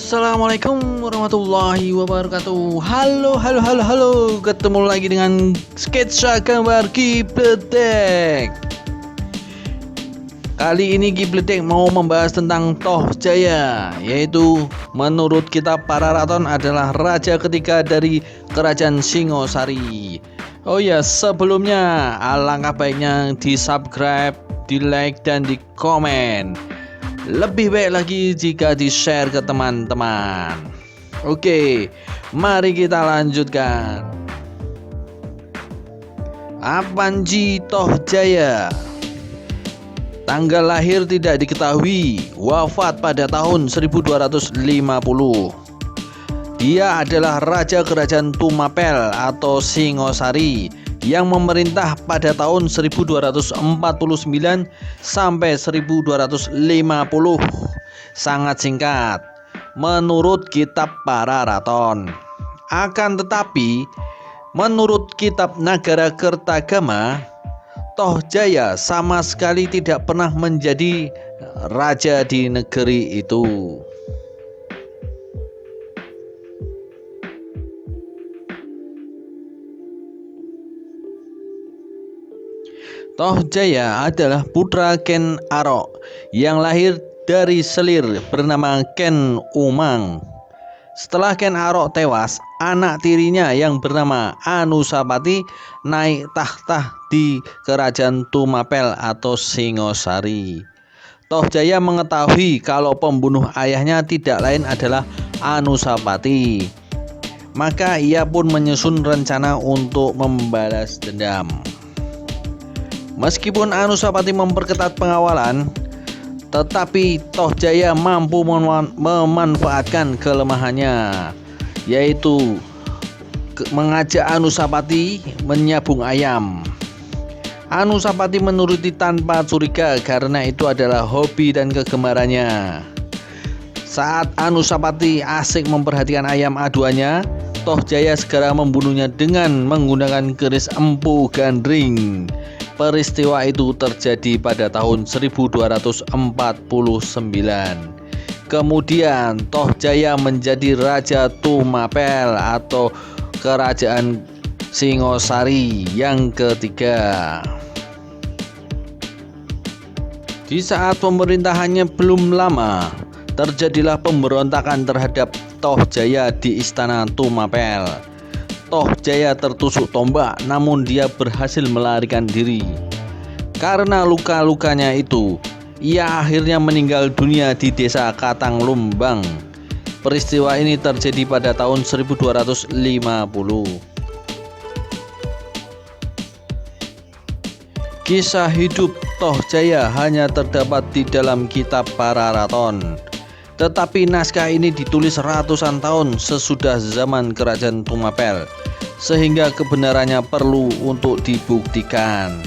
Assalamualaikum warahmatullahi wabarakatuh. Halo. Ketemu lagi dengan sketsa gambar Kibledek. Kali ini Kibledek mau membahas tentang Tohjaya, yaitu menurut kitab para raton adalah raja ketiga dari kerajaan Singosari. Oh ya, sebelumnya alangkah baiknya di subscribe, di like, dan di komen. Lebih baik lagi jika di-share ke teman-teman. Oke, mari kita lanjutkan. Apanji Tohjaya. Tanggal lahir tidak diketahui, wafat pada tahun 1250. Dia adalah raja kerajaan Tumapel atau Singosari yang memerintah pada tahun 1249 sampai 1250. Sangat singkat menurut kitab para raton. Akan tetapi menurut kitab Nagara Kertagama, Tohjaya sama sekali tidak pernah menjadi raja di negeri itu. Tohjaya adalah putra Ken Arok yang lahir dari selir bernama Ken Umang. Setelah Ken Arok tewas, anak tirinya yang bernama Anusapati naik takhta di kerajaan Tumapel atau Singosari. Tohjaya mengetahui kalau pembunuh ayahnya tidak lain adalah Anusapati. Maka ia pun menyusun rencana untuk membalas dendam. Meskipun Anusapati memperketat pengawalan, tetapi Tohjaya mampu memanfaatkan kelemahannya, yaitu mengajak Anusapati menyabung ayam. Anusapati menuruti tanpa curiga karena itu adalah hobi dan kegemarannya. Saat Anusapati asik memperhatikan ayam aduannya, Tohjaya segera membunuhnya dengan menggunakan keris empu gandring. Peristiwa itu terjadi pada tahun 1249. Kemudian Tohjaya menjadi Raja Tumapel atau Kerajaan Singosari yang ketiga. Di saat pemerintahannya belum lama, terjadilah pemberontakan terhadap Tohjaya di Istana Tumapel. Tohjaya tertusuk tombak, namun dia berhasil melarikan diri. Karena luka-lukanya itu, ia akhirnya meninggal dunia di desa Katanglumbang. Peristiwa ini terjadi pada tahun 1250. Kisah hidup Tohjaya hanya terdapat di dalam kitab para raton. Tetapi naskah ini ditulis ratusan tahun sesudah zaman kerajaan Tumapel, sehingga kebenarannya perlu untuk dibuktikan.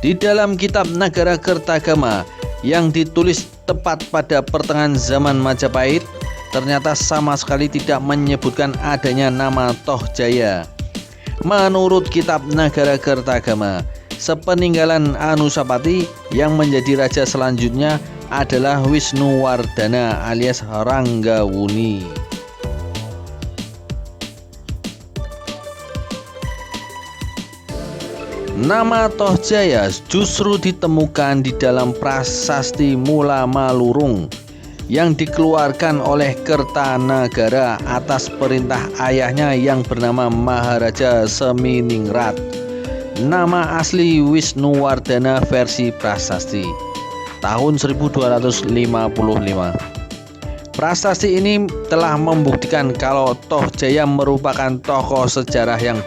Di dalam kitab Nagara Kertagama yang ditulis tepat pada pertengahan zaman Majapahit, ternyata sama sekali tidak menyebutkan adanya nama Tohjaya. Menurut kitab Nagara Kertagama, sepeninggalan Anusapati yang menjadi raja selanjutnya adalah Wisnuwardana alias Ranggawuni. Nama Tohjaya justru ditemukan di dalam prasasti Mula Malurung yang dikeluarkan oleh Kertanagara atas perintah ayahnya yang bernama Maharaja Seminingrat. Nama asli Wisnuwardana versi prasasti tahun 1255. Prasasti ini telah membuktikan kalau Tohjaya merupakan tokoh sejarah yang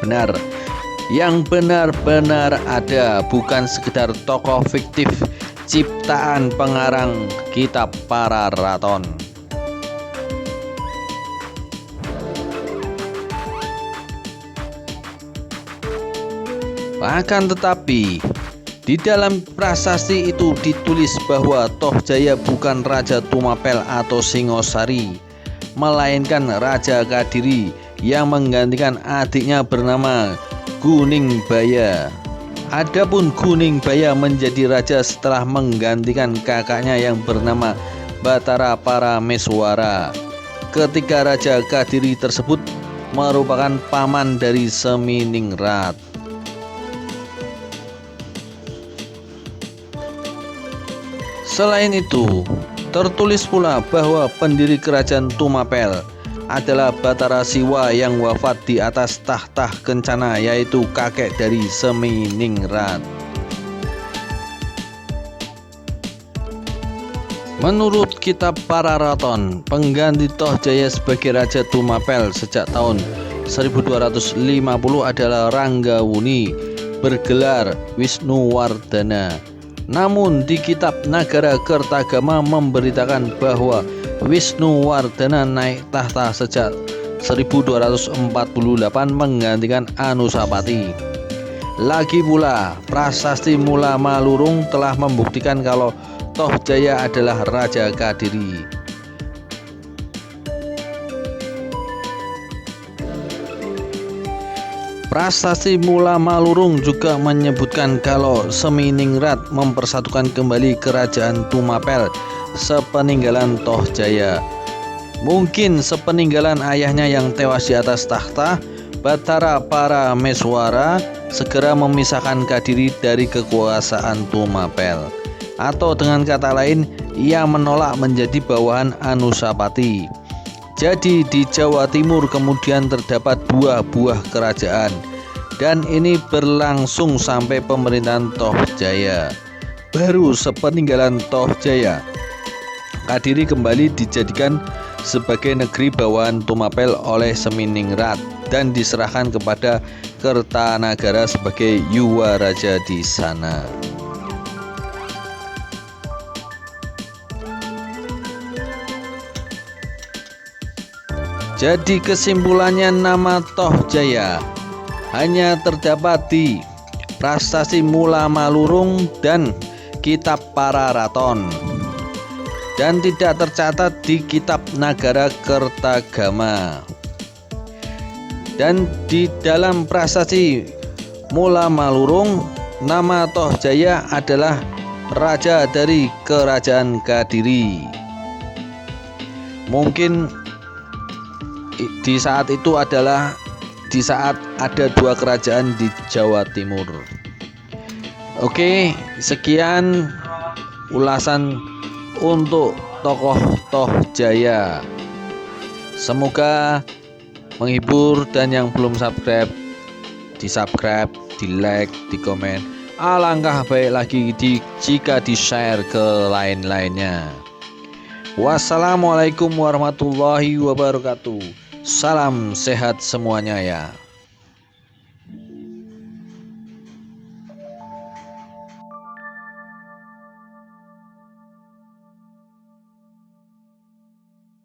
benar-benar ada, bukan sekedar tokoh fiktif ciptaan pengarang kitab para raton. Akan tetapi di dalam prasasti itu ditulis bahwa Tohjaya bukan Raja Tumapel atau Singosari, melainkan Raja Kadiri yang menggantikan adiknya bernama Guningbaya. Adapun Guningbaya menjadi raja setelah menggantikan kakaknya yang bernama Batara Parameswara. ketiga Raja Kadiri tersebut merupakan paman dari Seminingrat. Selain itu, tertulis pula bahwa pendiri kerajaan Tumapel adalah Batara Siwa yang wafat di atas tahta Kencana, yaitu kakek dari Seminingrat. Menurut kitab Pararaton, pengganti Tohjaya sebagai Raja Tumapel sejak tahun 1250 adalah Ranggawuni bergelar Wisnuwardana. Namun di kitab Nagara Kertagama memberitakan bahwa Wisnuwardana naik tahta sejak 1248 menggantikan Anusapati. Lagi pula, prasasti Mula Malurung telah membuktikan kalau Tohjaya adalah Raja Kadiri. Prasasti Mula Malurung juga menyebutkan kalau Seminingrat mempersatukan kembali kerajaan Tumapel sepeninggalan Tohjaya. Mungkin sepeninggalan ayahnya yang tewas di atas tahta, Batara Parameswara segera memisahkan Kadiri dari kekuasaan Tumapel. Atau dengan kata lain, ia menolak menjadi bawahan Anusapati. Jadi di Jawa Timur kemudian terdapat dua buah kerajaan, dan ini berlangsung sampai pemerintahan Tohjaya. Baru sepeninggalan Tohjaya, Kadiri kembali dijadikan sebagai negeri bawahan Tumapel oleh Seminingrat dan diserahkan kepada Kertanagara sebagai Yuwa Raja di sana. Jadi kesimpulannya, nama Tohjaya hanya terdapat di prasasti Mula Malurung dan kitab Pararaton, dan tidak tercatat di kitab Nagara Kertagama. Dan di dalam prasasti Mula Malurung, nama Tohjaya adalah raja dari kerajaan Kadiri. Mungkin di saat itu adalah di saat ada dua kerajaan di Jawa Timur. Oke, sekian ulasan untuk tokoh Tohjaya. Semoga menghibur, dan yang belum subscribe di subscribe, di like, di komen. Alangkah baik lagi jika di share ke lain-lainnya. Wassalamualaikum warahmatullahi wabarakatuh. Salam sehat semuanya ya.